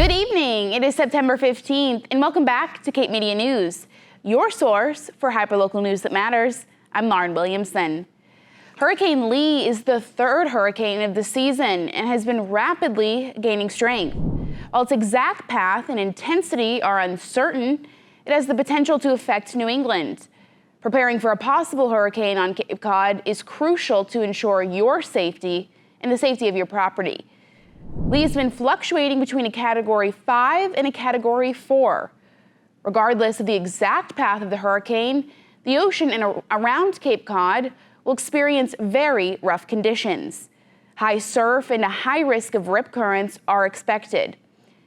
Good evening. It is September 15th, and welcome back to Cape Media News, your source for hyperlocal news that matters. I'm Lauren Williamson. Hurricane Lee is the third hurricane of the season and has been rapidly gaining strength. While its exact path and intensity are uncertain, it has the potential to affect New England. Preparing for a possible hurricane on Cape Cod is crucial to ensure your safety and the safety of your property. Lee has been fluctuating between a Category 5 and a Category 4. Regardless of the exact path of the hurricane, the ocean and around Cape Cod will experience very rough conditions. High surf and a high risk of rip currents are expected.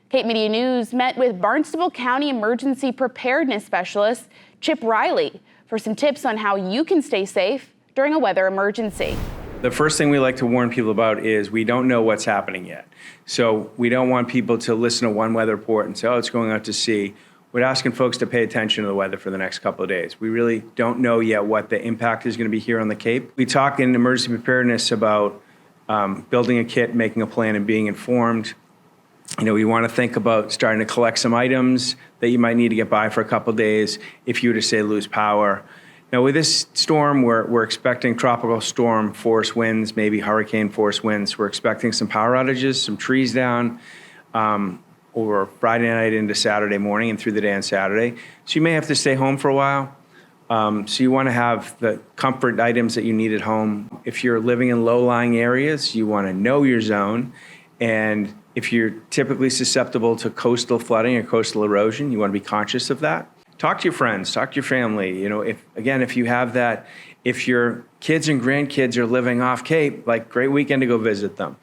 Cape Media News met with Barnstable County Emergency Preparedness Specialist Chip Riley for some tips on how you can stay safe during a weather emergency. The first thing we like to warn people about is we don't know what's happening yet. So we don't want people to listen to one weather report and say, oh, it's going out to sea. We're asking folks to pay attention to the weather for the next couple of days. We really don't know yet what the impact is going to be here on the Cape. We talk in emergency preparedness about building a kit, making a plan, and being informed. We want to think about starting to collect some items that you might need to get by for a couple of days if you were to, say, lose power. Now, with this storm, we're expecting tropical storm force winds, maybe hurricane force winds. We're expecting some power outages, some trees down over Friday night into Saturday morning and through the day on Saturday. So you may have to stay home for a while. So you want to have the comfort items that you need at home. If you're living in low-lying areas, you want to know your zone. And if you're typically susceptible to coastal flooding or coastal erosion, you want to be conscious of that. Talk to your friends, talk to your family. If you have that, if your kids and grandkids are living off Cape, great weekend to go visit them.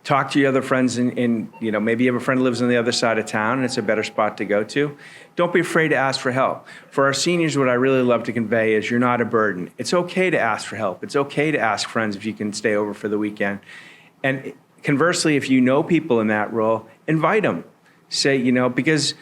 Talk to your other friends and maybe you have a friend who lives on the other side of town and it's a better spot to go to. Don't be afraid to ask for help. For our seniors, what I really love to convey is you're not a burden. It's okay to ask for help. It's okay to ask friends if you can stay over for the weekend. And conversely, if you know people in that role, invite them. Say, because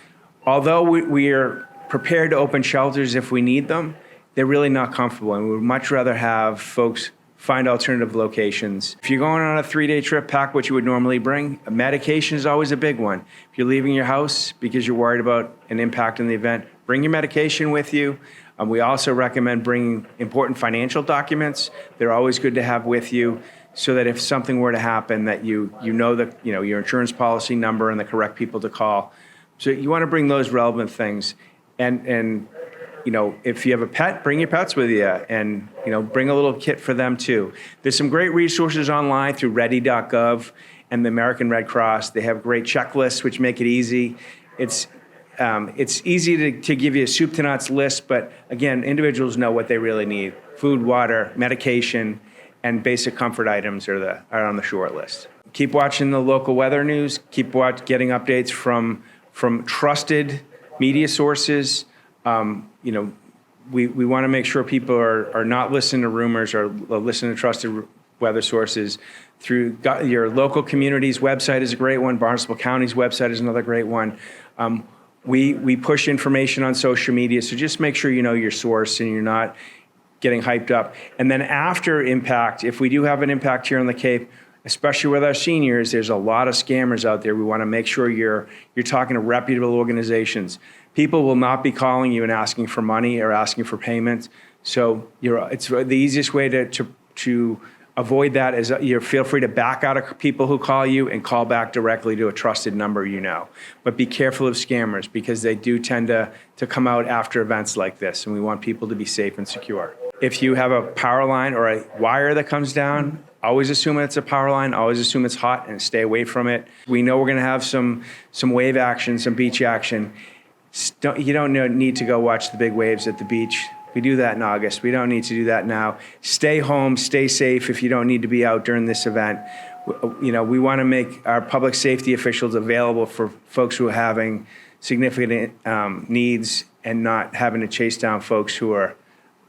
although we are prepared to open shelters if we need them, they're really not comfortable, and we would much rather have folks find alternative locations. If you're going on a 3-day trip, pack what you would normally bring. Medication is always a big one. If you're leaving your house because you're worried about an impact in the event, bring your medication with you. We also recommend bringing important financial documents. They're always good to have with you so that if something were to happen, that you know your insurance policy number and the correct people to call. So you want to bring those relevant things. And if you have a pet, bring your pets with you and, bring a little kit for them too. There's some great resources online through ready.gov and the American Red Cross. They have great checklists which make it easy. It's easy to give you a soup to nuts list, but again, individuals know what they really need. Food, water, medication, and basic comfort items are on the short list. Keep watching the local weather news. Keep getting updates from trusted media sources. We want to make sure people are not listening to rumors or listening to trusted weather sources. Through your local community's website is a great one. Barnstable County's website is another great one. We push information on social media, so just make sure you know your source and you're not getting hyped up. And then after impact, if we do have an impact here on the Cape, especially with our seniors, there's a lot of scammers out there. We want to make sure you're talking to reputable organizations. People will not be calling you and asking for money or asking for payment. So it's the easiest way to avoid that is you feel free to back out of people who call you and call back directly to a trusted number But be careful of scammers because they do tend to come out after events like this, and we want people to be safe and secure. If you have a power line or a wire that comes down, always assume it's a power line, always assume it's hot and stay away from it. We know we're going to have some wave action, some beach action. You don't need to go watch the big waves at the beach. We do that in August. We don't need to do that now. Stay home, stay safe if you don't need to be out during this event. We want to make our public safety officials available for folks who are having significant needs and not having to chase down folks who are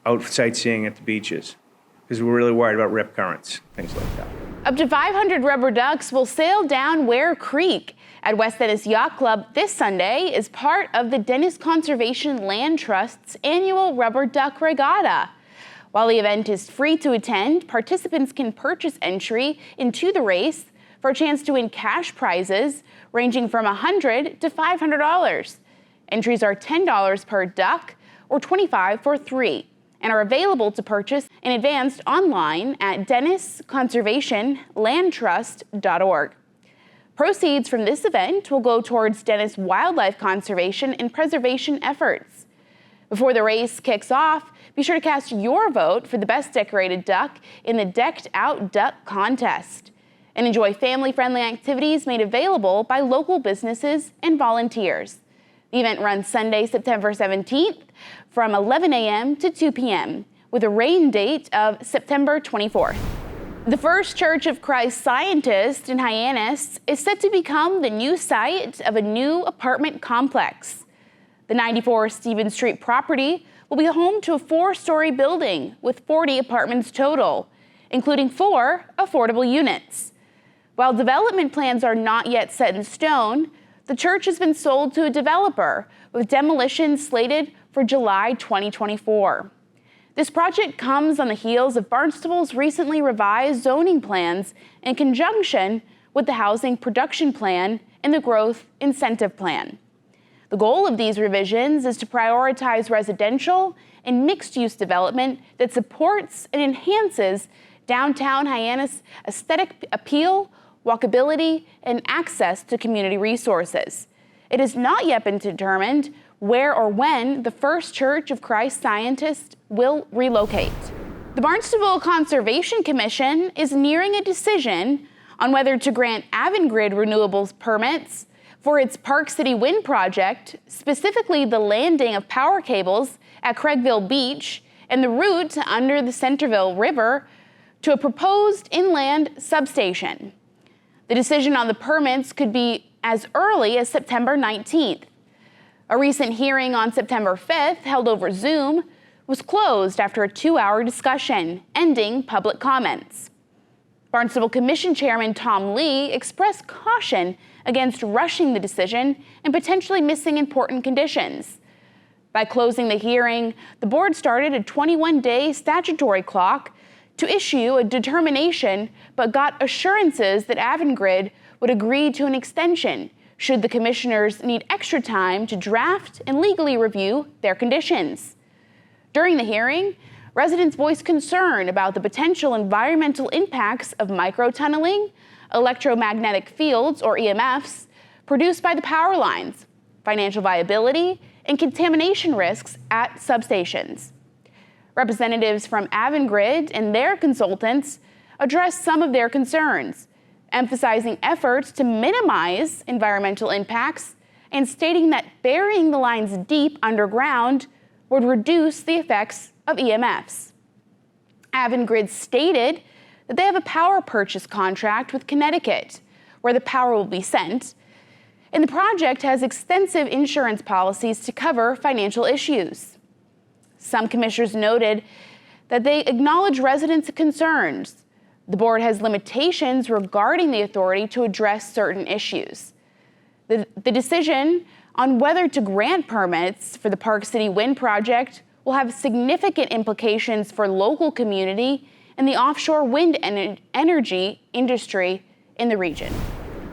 out sightseeing at the beaches, because we're really worried about rip currents, things like that. Up to 500 rubber ducks will sail down Ware Creek at West Dennis Yacht Club this Sunday as part of the Dennis Conservation Land Trust's annual Rubber Duck Regatta. While the event is free to attend, participants can purchase entry into the race for a chance to win cash prizes ranging from $100 to $500. Entries are $10 per duck or $25 for 3 and are available to purchase in advance online at dennisconservationlandtrust.org. Proceeds from this event will go towards Dennis wildlife conservation and preservation efforts. Before the race kicks off, be sure to cast your vote for the best decorated duck in the Decked Out Duck contest and enjoy family-friendly activities made available by local businesses and volunteers. The event runs Sunday, September 17th from 11 a.m. to 2 p.m. with a rain date of September 24th. The First Church of Christ Scientist in Hyannis is set to become the new site of a new apartment complex. The 94 Stephen Street property will be home to a 4-story building with 40 apartments total, including 4 affordable units. While development plans are not yet set in stone, the church has been sold to a developer with demolition slated for July 2024. This project comes on the heels of Barnstable's recently revised zoning plans in conjunction with the Housing Production Plan and the Growth Incentive Plan. The goal of these revisions is to prioritize residential and mixed-use development that supports and enhances downtown Hyannis' aesthetic appeal, walkability, and access to community resources. It has not yet been determined where or when the First Church of Christ Scientist will relocate. The Barnstable Conservation Commission is nearing a decision on whether to grant Avangrid renewables permits for its Park City Wind project, specifically the landing of power cables at Craigville Beach and the route under the Centerville River to a proposed inland substation. The decision on the permits could be as early as September 19th. A recent hearing on September 5th, held over Zoom, was closed after a 2-hour discussion, ending public comments. Barnstable Commission Chairman Tom Lee expressed caution against rushing the decision and potentially missing important conditions. By closing the hearing, the board started a 21-day statutory clock to issue a determination, but got assurances that Avangrid would agree to an extension should the commissioners need extra time to draft and legally review their conditions. During the hearing, residents voiced concern about the potential environmental impacts of microtunneling, electromagnetic fields, or EMFs, produced by the power lines, financial viability, and contamination risks at substations. Representatives from Avangrid and their consultants addressed some of their concerns, emphasizing efforts to minimize environmental impacts and stating that burying the lines deep underground would reduce the effects of EMFs. Avangrid stated that they have a power purchase contract with Connecticut, where the power will be sent, and the project has extensive insurance policies to cover financial issues. Some commissioners noted that they acknowledge residents' concerns. The board has limitations regarding the authority to address certain issues. The decision on whether to grant permits for the Park City Wind project will have significant implications for local community and the offshore wind energy industry in the region.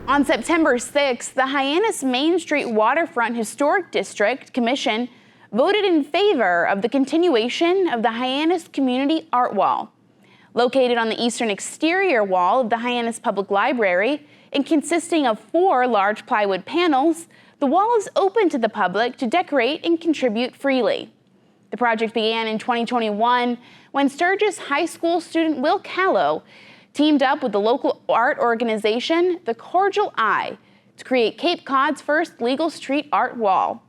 On September 6th, the Hyannis Main Street Waterfront Historic District Commission voted in favor of the continuation of the Hyannis Community Art Wall. Located on the eastern exterior wall of the Hyannis Public Library and consisting of 4 large plywood panels, the wall is open to the public to decorate and contribute freely. The project began in 2021 when Sturgis High School student Will Callow teamed up with the local art organization, The Cordial Eye, to create Cape Cod's first legal street art wall.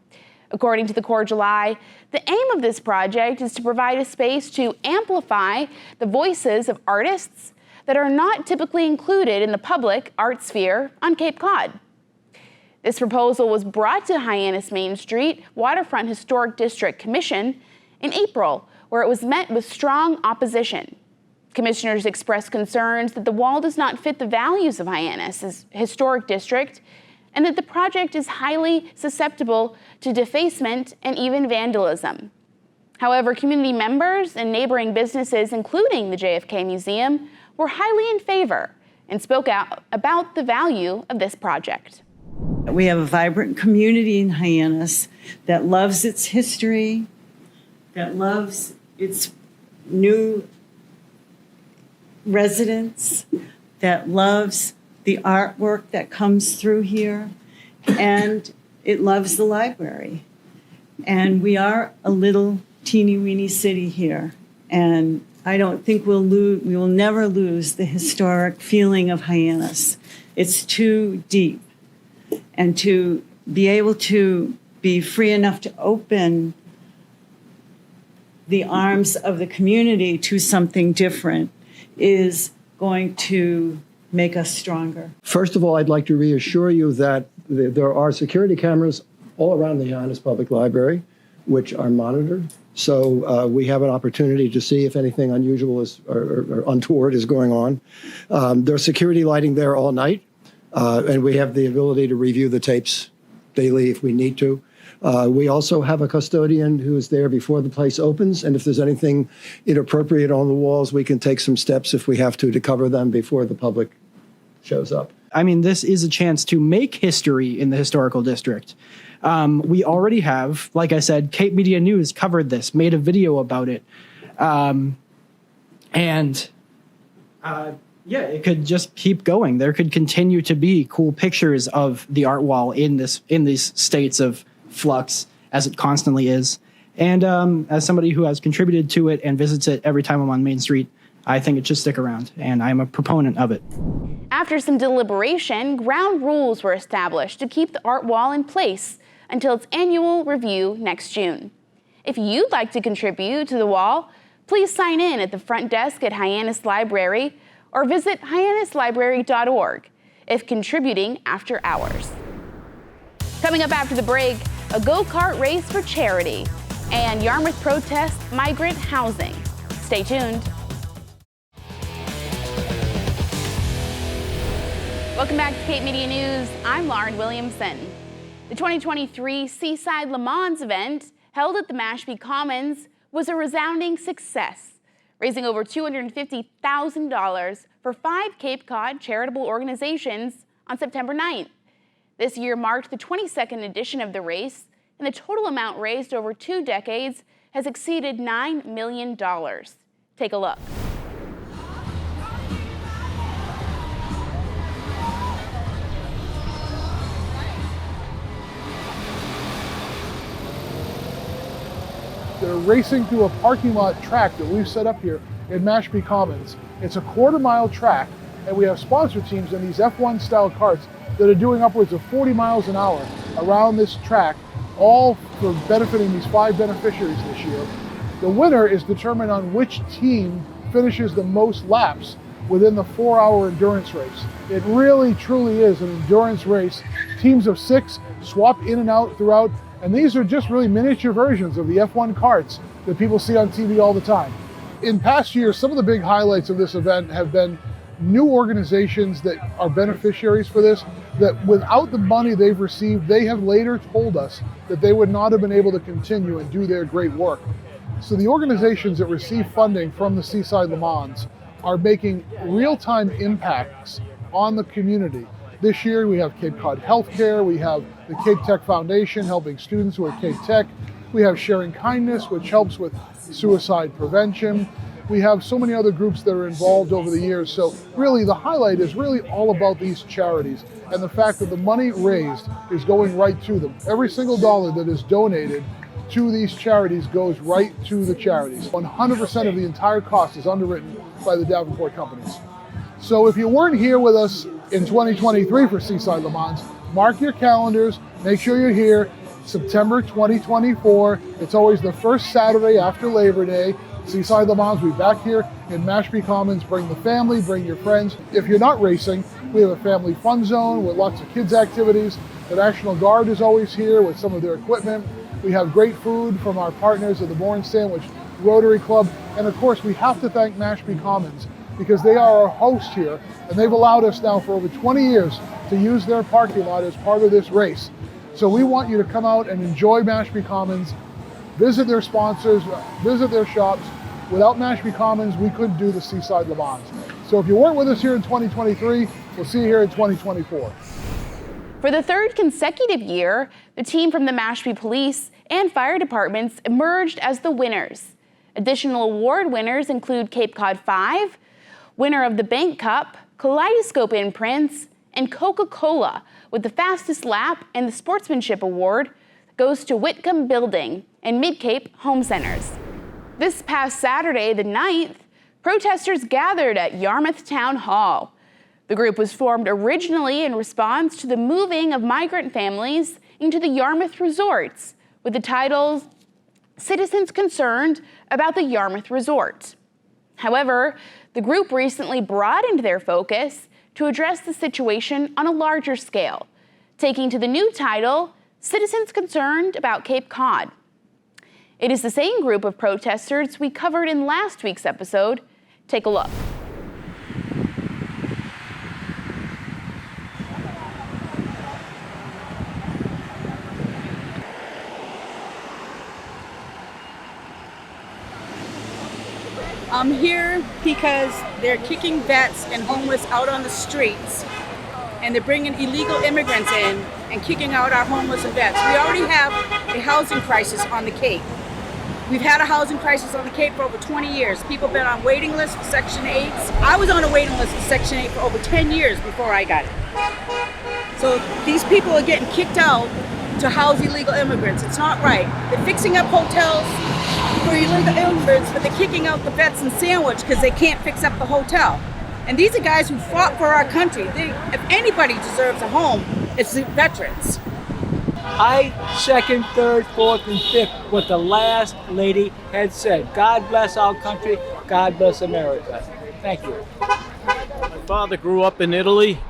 According to The Cordial Eye, the aim of this project is to provide a space to amplify the voices of artists that are not typically included in the public art sphere on Cape Cod. This proposal was brought to Hyannis Main Street Waterfront Historic District Commission in April, where it was met with strong opposition. Commissioners expressed concerns that the wall does not fit the values of Hyannis' historic district and that the project is highly susceptible to defacement and even vandalism. However, community members and neighboring businesses, including the JFK Museum, were highly in favor, and spoke out about the value of this project. We have a vibrant community in Hyannis that loves its history, that loves its new residents, that loves the artwork that comes through here, and it loves the library. And we are a little teeny-weeny city here, and I don't think we will never lose the historic feeling of Hyannis. It's too deep. And to be able to be free enough to open the arms of the community to something different is going to make us stronger. First of all, I'd like to reassure you that there are security cameras all around the Hyannis Public Library, which are monitored. So we have an opportunity to see if anything unusual or untoward is going on. There's security lighting there all night, and we have the ability to review the tapes daily if we need to. We also have a custodian who is there before the place opens, and if there's anything inappropriate on the walls, we can take some steps if we have to cover them before the public shows up. I mean, this is a chance to make history in the historical district. We already have, like I said, Cape Media News covered this, made a video about it. Yeah, it could just keep going. There could continue to be cool pictures of the art wall in these states of flux, as it constantly is. And as somebody who has contributed to it and visits it every time I'm on Main Street, I think it should stick around, and I'm a proponent of it. After some deliberation, ground rules were established to keep the art wall in place until its annual review next June. If you'd like to contribute to the wall, please sign in at the front desk at Hyannis Library or visit hyannislibrary.org if contributing after hours. Coming up after the break, a go-kart race for charity and Yarmouth protests migrant housing. Stay tuned. Welcome back to Cape Media News. I'm Lauren Williamson. The 2023 Seaside Le Mans event, held at the Mashpee Commons, was a resounding success, raising over $250,000 for 5 Cape Cod charitable organizations on September 9th. This year marked the 22nd edition of the race, and the total amount raised over 2 decades has exceeded $9 million. Take a look. They're racing through a parking lot track that we've set up here in Mashpee Commons. It's a quarter-mile track, and we have sponsor teams in these F1 style karts that are doing upwards of 40 miles an hour around this track, all for benefiting these 5 beneficiaries this year. The winner is determined on which team finishes the most laps within the 4-hour endurance race. It really, truly is an endurance race. Teams of 6 swap in and out throughout, and these are just really miniature versions of the F1 karts that people see on TV all the time. In past years, some of the big highlights of this event have been new organizations that are beneficiaries for this, that without the money they've received, they have later told us that they would not have been able to continue and do their great work. So the organizations that receive funding from the Seaside Le Mans are making real-time impacts on the community. This year we have Cape Cod Healthcare, we have the Cape Tech Foundation helping students who are Cape Tech, we have Sharing Kindness, which helps with suicide prevention. We have so many other groups that are involved over the years. So really the highlight is really all about these charities and the fact that the money raised is going right to them. Every single dollar that is donated to these charities goes right to the charities. 100% of the entire cost is underwritten by the Davenport companies. So if you weren't here with us in 2023 for Seaside Le Mans, mark your calendars, make sure you're here. September 2024, it's always the first Saturday after Labor Day. Seaside Le Mans will be back here in Mashpee Commons. Bring the family, bring your friends. If you're not racing, we have a family fun zone with lots of kids activities. The National Guard is always here with some of their equipment. We have great food from our partners at the Bourne Sandwich Rotary Club. And of course, we have to thank Mashpee Commons because they are our host here, and they've allowed us now for over 20 years to use their parking lot as part of this race. So we want you to come out and enjoy Mashpee Commons, visit their sponsors, visit their shops. Without Mashpee Commons, we couldn't do the Seaside Le Mans. So if you weren't with us here in 2023, we'll see you here in 2024. For the third consecutive year, the team from the Mashpee Police and Fire Departments emerged as the winners. Additional award winners include Cape Cod 5, winner of the Bank Cup, Kaleidoscope Imprints, and Coca-Cola, with the fastest lap and the Sportsmanship Award goes to Whitcomb Building and Mid-Cape Home Centers. This past Saturday, the 9th, protesters gathered at Yarmouth Town Hall. The group was formed originally in response to the moving of migrant families into the Yarmouth resorts, with the title Citizens Concerned About the Yarmouth Resort. However, the group recently broadened their focus to address the situation on a larger scale, taking to the new title, Citizens Concerned About Cape Cod. It is the same group of protesters we covered in last week's episode. Take a look. I'm here because they're kicking vets and homeless out on the streets, and they're bringing illegal immigrants in and kicking out our homeless and vets. We already have a housing crisis on the Cape. We've had a housing crisis on the Cape for over 20 years. People have been on waiting lists for Section 8s. I was on a waiting list for Section 8 for over 10 years before I got it. So these people are getting kicked out to house illegal immigrants. It's not right. They're fixing up hotels for illegal immigrants, but they're kicking out the vets in Sandwich because they can't fix up the hotel. And these are guys who fought for our country. If anybody deserves a home, it's the veterans. I second, third, fourth, and fifth what the last lady had said. God bless our country. God bless America. Thank you. My father grew up in Italy,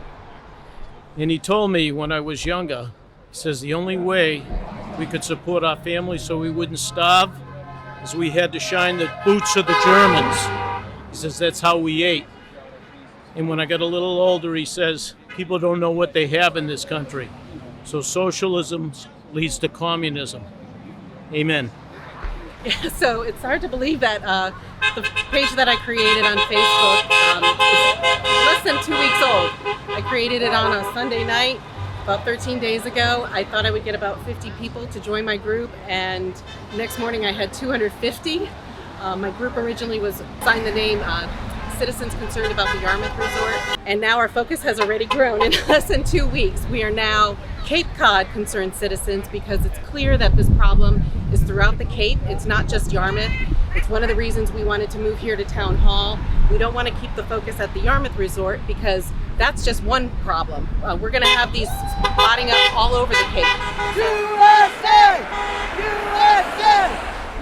and he told me when I was younger, he says the only way we could support our family so we wouldn't starve is we had to shine the boots of the Germans. He says that's how we ate. And when I got a little older, he says, people don't know what they have in this country. So socialism leads to communism. Amen. Yeah, so it's hard to believe that the page that I created on Facebook is less than 2 weeks old. I created it on a Sunday night about 13 days ago. I thought I would get about 50 people to join my group, and next morning I had 250. My group originally was signed the name Citizens Concerned About the Yarmouth Resort, and now our focus has already grown. In less than 2 weeks, we are now Cape Cod Concerned Citizens, because it's clear that this problem is throughout the Cape. It's not just Yarmouth. It's one of the reasons we wanted to move here to Town Hall. We don't want to keep the focus at the Yarmouth Resort because that's just one problem. We're going to have these spotting up all over the Cape. USA! USA!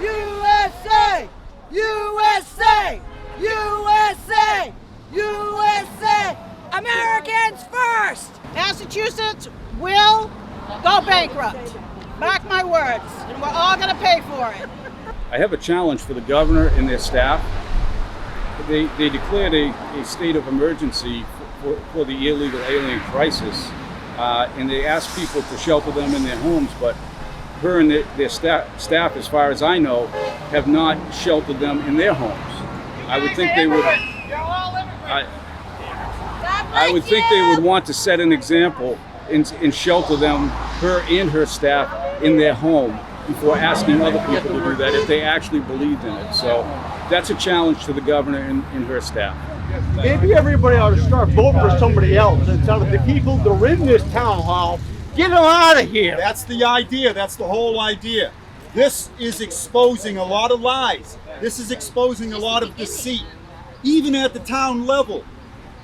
USA! USA! USA! USA! Americans first! Massachusetts will go bankrupt. Mark my words, and we're all going to pay for it. I have a challenge for the governor and their staff. They declared a state of emergency for the illegal alien crisis, and they asked people to shelter them in their homes, but her and their staff, as far as I know, have not sheltered them in their homes. I would think they would. I would think they would want to set an example and shelter them, her and her staff, in their home before asking other people to do that if they actually believed in it. So that's a challenge to the governor and her staff. Maybe everybody ought to start voting for somebody else and tell the people that are in this town hall, get them out of here. That's the idea. That's the whole idea. This is exposing a lot of lies. This is exposing a lot of deceit, even at the town level.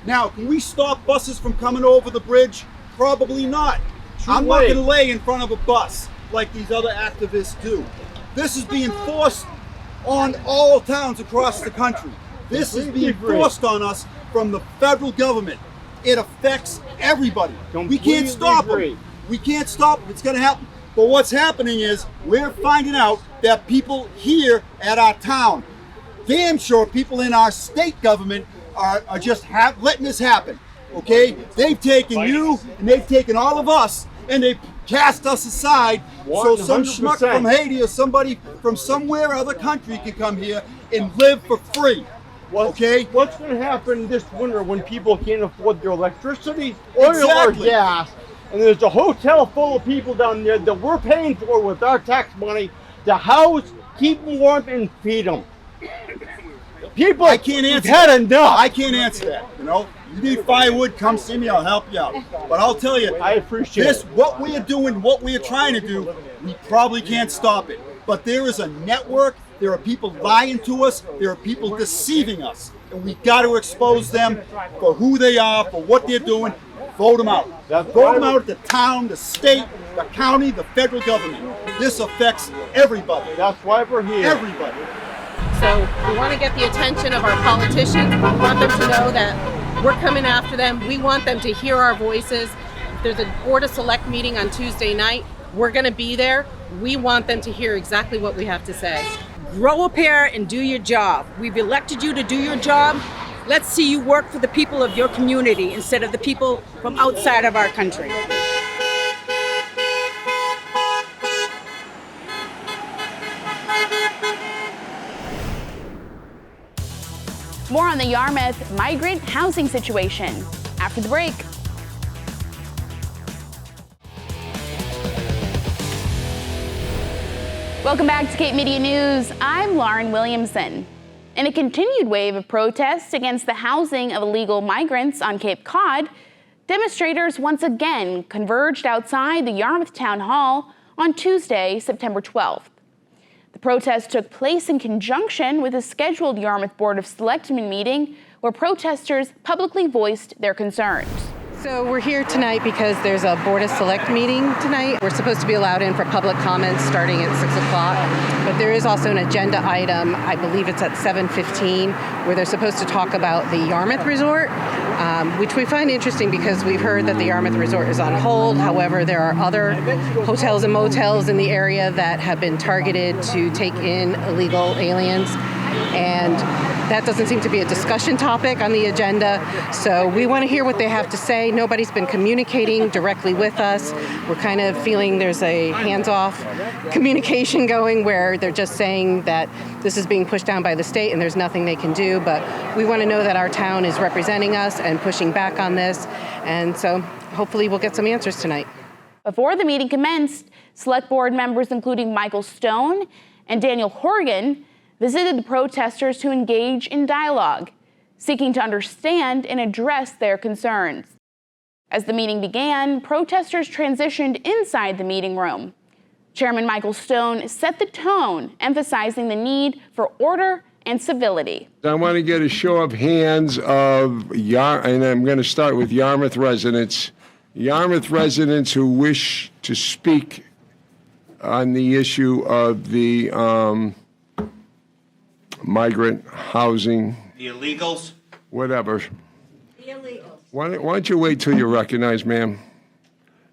Now, can we stop buses from coming over the bridge? Probably not. I'm not going to lay in front of a bus like these other activists do. This is being forced on all towns across the country. This is being forced on us from the federal government. It affects everybody. We can't stop it. We can't stop it. It's going to happen. But what's happening is we're finding out that people here at our town, damn sure people in our state government are just letting this happen. Okay? They've taken you and they've taken all of us and they've cast us aside 100%. So some schmuck from Haiti or somebody from somewhere other country can come here and live for free. Okay? What's going to happen this winter when people can't afford their electricity, oil, Exactly. or gas? And there's a hotel full of people down there that we're paying for with our tax money to house, keep them warm, and feed them. People, I can't answer had that. enough. I can't answer that. You know, you need firewood, come see me. I'll help you out. But I'll tell you, I appreciate this. it. What we are doing, what we are trying to do, we probably can't stop it. But there is a network. There are people lying to us. There are people deceiving us, and we got to expose them for who they are, for what they're doing. Vote them out. Vote them out at the town, the state, the county, the federal government. This affects everybody. That's why we're here. Everybody. So we want to get the attention of our politicians. We want them to know that we're coming after them. We want them to hear our voices. There's a Board of Select meeting on Tuesday night. We're going to be there. We want them to hear exactly what we have to say. Grow a pair and do your job. We've elected you to do your job. Let's see you work for the people of your community instead of the people from outside of our country. More on the Yarmouth migrant housing situation after the break. Welcome back to Cape Media News. I'm Lauren Williamson. In a continued wave of protests against the housing of illegal migrants on Cape Cod, demonstrators once again converged outside the Yarmouth Town Hall on Tuesday, September 12th. The protest took place in conjunction with a scheduled Yarmouth Board of Selectmen meeting where protesters publicly voiced their concerns. So we're here tonight because there's a Board of Select meeting tonight. We're supposed to be allowed in for public comments starting at 6 o'clock, but there is also an agenda item, I believe it's at 7:15, where they're supposed to talk about the Yarmouth Resort, which we find interesting because we've heard that the Yarmouth Resort is on hold. However, there are other hotels and motels in the area that have been targeted to take in illegal aliens, and that doesn't seem to be a discussion topic on the agenda. So we want to hear what they have to say. Nobody's been communicating directly with us. We're kind of feeling there's a hands-off communication going where they're just saying that this is being pushed down by the state and there's nothing they can do. But we want to know that our town is representing us and pushing back on this. And so hopefully we'll get some answers tonight. Before the meeting commenced, Select Board members including Michael Stone and Daniel Horgan visited the protesters to engage in dialogue, seeking to understand and address their concerns. As the meeting began, protesters transitioned inside the meeting room. Chairman Michael Stone set the tone, emphasizing the need for order and civility. I want to get a show of hands of, and I'm going to start with Yarmouth residents who wish to speak on the issue of the migrant housing. The illegals? Whatever. The illegals. Why don't you wait till you're recognized, ma'am?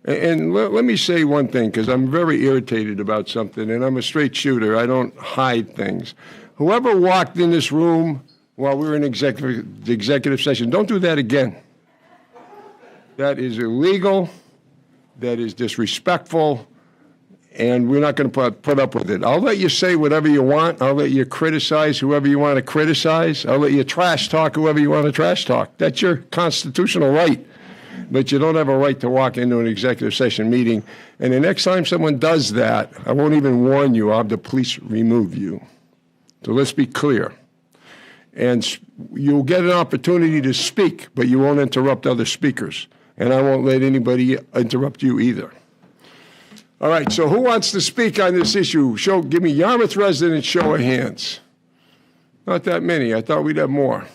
And let me say one thing, because I'm very irritated about something, and I'm a straight shooter. I don't hide things. Whoever walked in this room while we were in executive session, don't do that again. That is illegal. That is disrespectful. And we're not going to put up with it. I'll let you say whatever you want. I'll let you criticize whoever you want to criticize. I'll let you trash talk whoever you want to trash talk. That's your constitutional right. But you don't have a right to walk into an executive session meeting. And the next time someone does that, I won't even warn you. I'll have the police remove you. So let's be clear. And you'll get an opportunity to speak, but you won't interrupt other speakers. And I won't let anybody interrupt you either. All right, so who wants to speak on this issue? Give me Yarmouth residents, show of hands. Not that many. I thought we'd have more.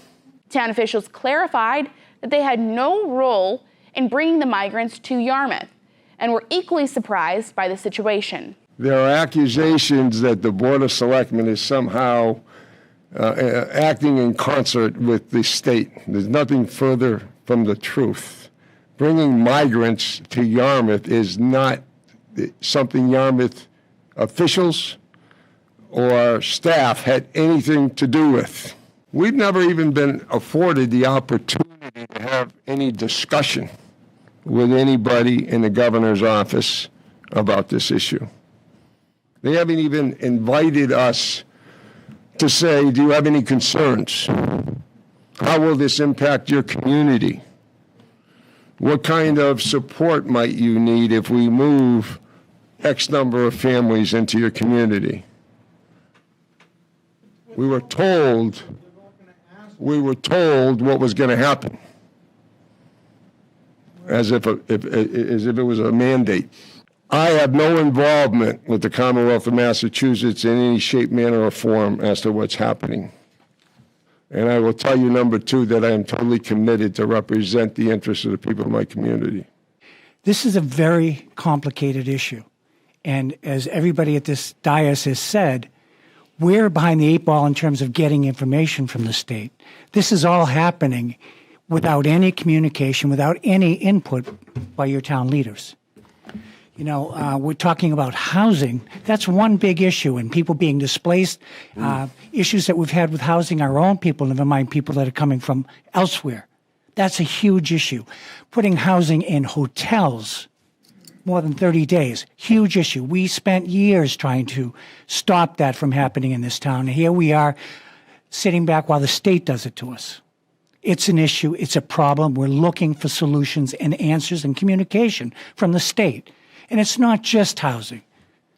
Town officials clarified that they had no role in bringing the migrants to Yarmouth and were equally surprised by the situation. There are accusations that the Board of Selectmen is somehow acting in concert with the state. There's nothing further from the truth. Bringing migrants to Yarmouth is not something Yarmouth officials or staff had anything to do with. We've never even been afforded the opportunity to have any discussion with anybody in the governor's office about this issue. They haven't even invited us to say, do you have any concerns? How will this impact your community? What kind of support might you need if we move X number of families into your community? We were told what was going to happen, as if it was a mandate. I have no involvement with the Commonwealth of Massachusetts in any shape, manner, or form as to what's happening. And I will tell you, number two, that I am totally committed to represent the interests of the people of my community. This is a very complicated issue. And as everybody at this dais has said, we're behind the eight ball in terms of getting information from the state. This is all happening without any communication, without any input by your town leaders. You know, we're talking about housing. That's one big issue, and people being displaced. Issues that we've had with housing our own people, never mind people that are coming from elsewhere. That's a huge issue. Putting housing in hotels more than 30 days, huge issue. We spent years trying to stop that from happening in this town. And here we are sitting back while the state does it to us. It's an issue. It's a problem. We're looking for solutions and answers and communication from the state. And it's not just housing.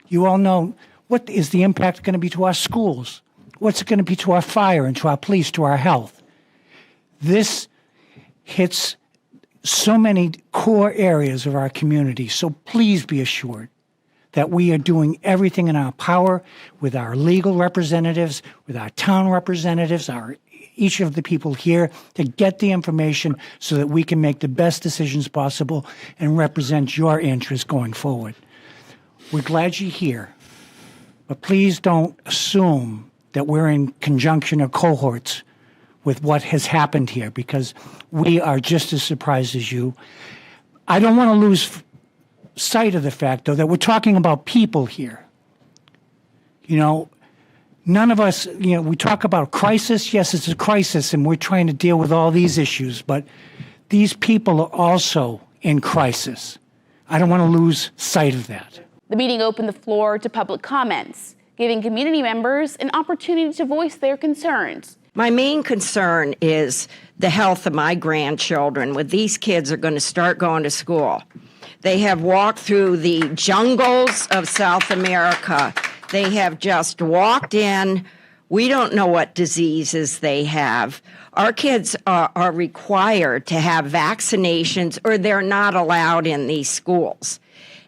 You all know, what is the impact going to be to our schools? What's it going to be to our fire and to our police, to our health? This hits so many core areas of our community. So please be assured that we are doing everything in our power with our legal representatives, with our town representatives, each of the people here to get the information so that we can make the best decisions possible and represent your interests going forward. We're glad you're here, but please don't assume that we're in conjunction or cohorts with what has happened here, because we are just as surprised as you. I don't want to lose sight of the fact, though, that we're talking about people here. You know, none of us, we talk about crisis. Yes, it's a crisis, and we're trying to deal with all these issues, but these people are also in crisis. I don't want to lose sight of that. The meeting opened the floor to public comments, giving community members an opportunity to voice their concerns. My main concern is the health of my grandchildren when these kids are going to start going to school. They have walked through the jungles of South America. They have just walked in. We don't know what diseases they have. Our kids are required to have vaccinations or they're not allowed in these schools.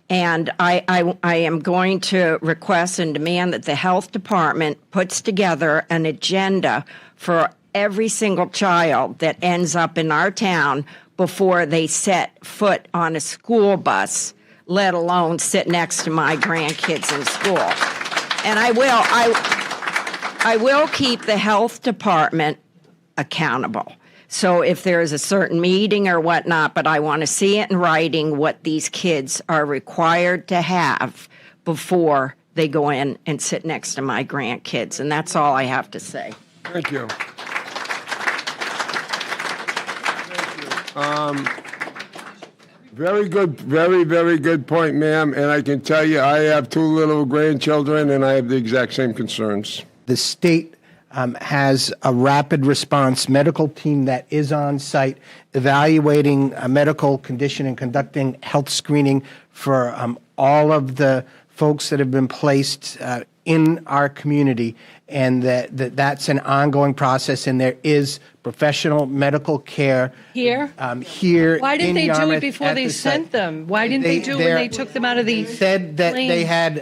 And I am going to request and demand that the health department puts together an agenda for every single child that ends up in our town before they set foot on a school bus, let alone sit next to my grandkids in school. And I will keep the health department accountable. So if there's a certain meeting or whatnot, but I want to see it in writing what these kids are required to have before they go in and sit next to my grandkids. And that's all I have to say. Thank you. Very good, very, very good point, ma'am. And I can tell you, I have two little grandchildren, and I have the exact same concerns. The state has a rapid response medical team that is on site evaluating a medical condition and conducting health screening for all of the folks that have been placed in our community, and that's an ongoing process, and there is professional medical care here. Here, why didn't in they Yarmouth, do it before they sent them? Why didn't they do it when they took them out of the? They said that plane? they had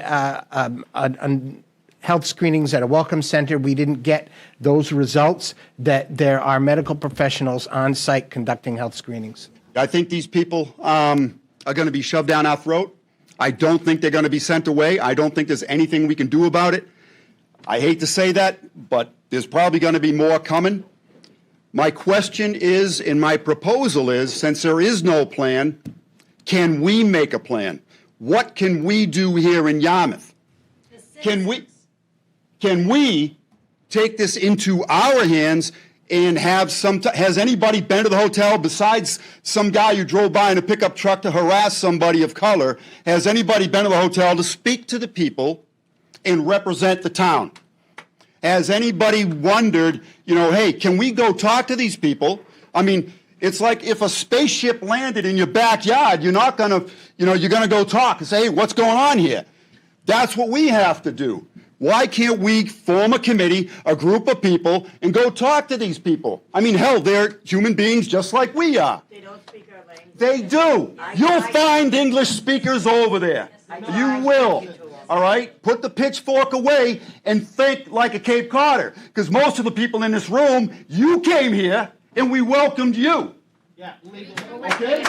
health screenings at a welcome center. We didn't get those results. That there are medical professionals on site conducting health screenings. I think these people are going to be shoved down our throat. I don't think they're going to be sent away. I don't think there's anything we can do about it. I hate to say that, but there's probably going to be more coming. My question is, and my proposal is, since there is no plan, can we make a plan? What can we do here in Yarmouth? Can we take this into our hands and have has anybody been to the hotel besides some guy who drove by in a pickup truck to harass somebody of color? Has anybody been to the hotel to speak to the people and represent the town? Has anybody wondered, hey, can we go talk to these people? I mean, it's like if a spaceship landed in your backyard, you're not going to, you're going to go talk and say, hey, what's going on here? That's what we have to do. Why can't we form a committee, a group of people, and go talk to these people? I mean, hell, they're human beings just like we are. They don't speak our language. They do. You'll find English speakers over there. You will. All right? Put the pitchfork away and think like a Cape Codder. Because most of the people in this room, you came here and we welcomed you. Okay?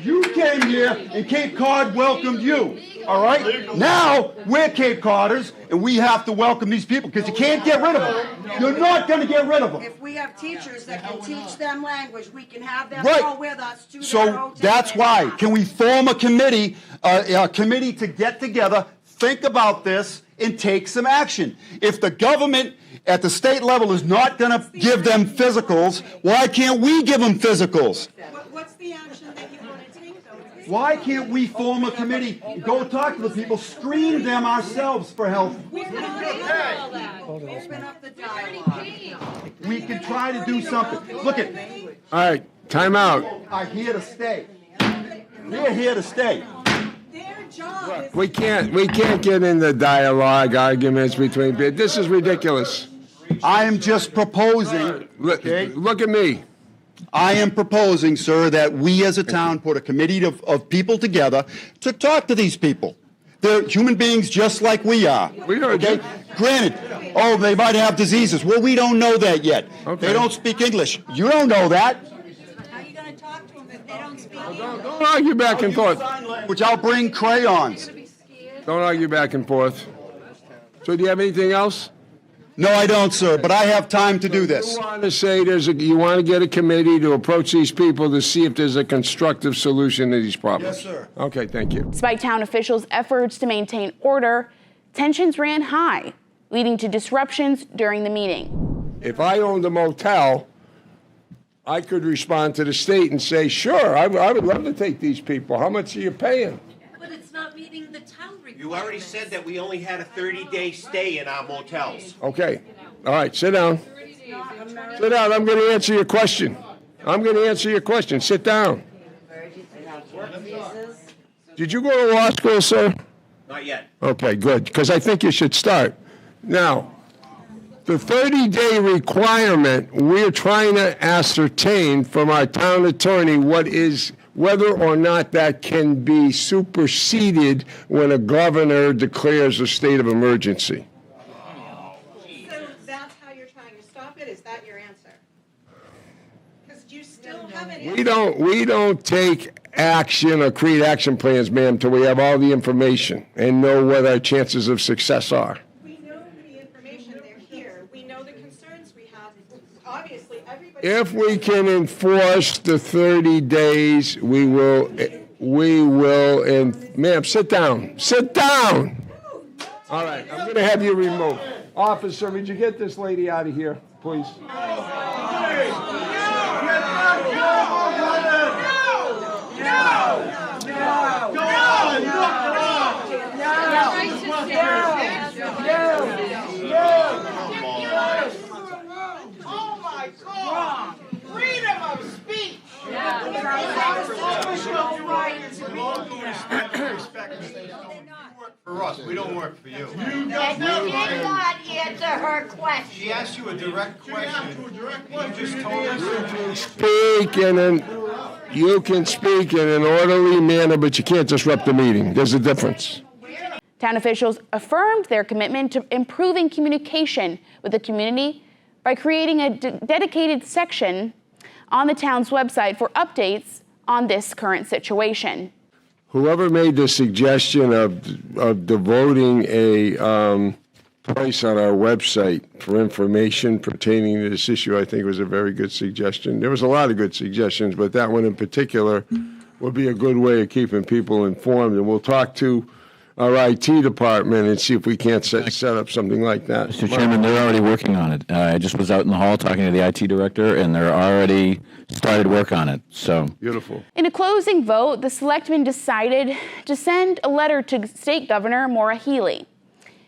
You came here and Cape Cod welcomed you. All right? Now we're Cape Codders and we have to welcome these people because you can't get rid of them. You're not going to get rid of them. If we have teachers that can teach them language, we can have them Right. all with us to their So hotel. that's why. Can we form a committee to get together, think about this, and take some action? If the government at the state level is not going to give them physicals, why can't we give them physicals? What's the action that you want to take, though? Why can't we form a committee, go talk to the people, screen them ourselves for help? Open up the dialogue. We can try to do something. Look at, All right, time out. are here to stay. They're here to stay. We can't get into dialogue, arguments between people. This is ridiculous. I am just proposing. Okay? Look at me. I am proposing, sir, that we as a town put a committee of people together to talk to these people. They're human beings just like we are. We heard okay? you. Granted, they might have diseases. Well, we don't know that yet. Okay. They don't speak English. You don't know that. How are you going to talk to them if they don't speak English? Don't argue back and forth. Which I'll bring crayons. Don't argue back and forth. So do you have anything else? No, I don't, sir, but I have time to do this. You want to say you want to get a committee to approach these people to see if there's a constructive solution to these problems? Yes, sir. Okay, thank you. Despite town officials' efforts to maintain order, tensions ran high, leading to disruptions during the meeting. If I owned a motel, I could respond to the state and say, sure, I would love to take these people. How much are you paying? But it's not meeting the town requirements. You already said that we only had a 30-day stay in our motels. Okay. All right, sit down. Sit down. I'm going to answer your question. Sit down. Did you go to law school, sir? Not yet. Okay, good, because I think you should start. Now, the 30-day requirement, we're trying to ascertain from our town attorney whether or not that can be superseded when a governor declares a state of emergency. So that's how you're trying to stop it? Is that your answer? Because you still haven't... We don't take action or create action plans, ma'am, till we have all the information and know what our chances of success are. We know the information, they're here. We know the concerns we have. Obviously, everybody... If we can enforce the 30 days, we will, and ma'am, sit down. All right, I'm going to have you removed. Officer, would you get this lady out of here, please? Oh my God! Freedom of speech! For us, we don't work for you. And you did not answer her question. She asked you a direct question. You just told us. You can speak in an orderly manner, but you can't disrupt the meeting. There's a difference. Town officials affirmed their commitment to improving communication with the community by creating a dedicated section on the town's website for updates on this current situation. Whoever made the suggestion of devoting a place on our website for information pertaining to this issue, I think was a very good suggestion. There was a lot of good suggestions, but that one in particular would be a good way of keeping people informed. And we'll talk to our IT department and see if we can't set up something like that. Mr. Chairman, they're already working on it. I just was out in the hall talking to the IT director, and they're already started work on it. So beautiful. In a closing vote, the selectmen decided to send a letter to State Governor Maura Healey,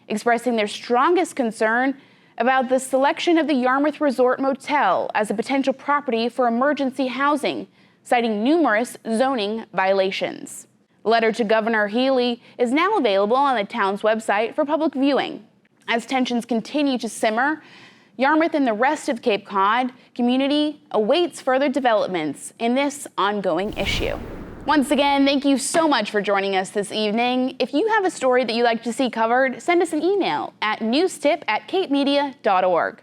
expressing their strongest concern about the selection of the Yarmouth Resort Motel as a potential property for emergency housing, citing numerous zoning violations. A letter to Governor Healy is now available on the town's website for public viewing. As tensions continue to simmer, Yarmouth and the rest of Cape Cod community awaits further developments in this ongoing issue. Once again, thank you so much for joining us this evening. If you have a story that you'd like to see covered, send us an email at newstip@capemedia.org.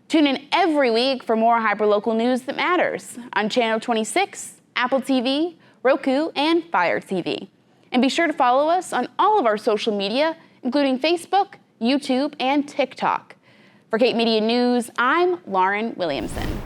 Tune in every week for more hyperlocal news that matters on Channel 26, Apple TV, Roku, and Fire TV. And be sure to follow us on all of our social media, including Facebook, YouTube, and TikTok. For Cape Media News, I'm Lauren Williamson.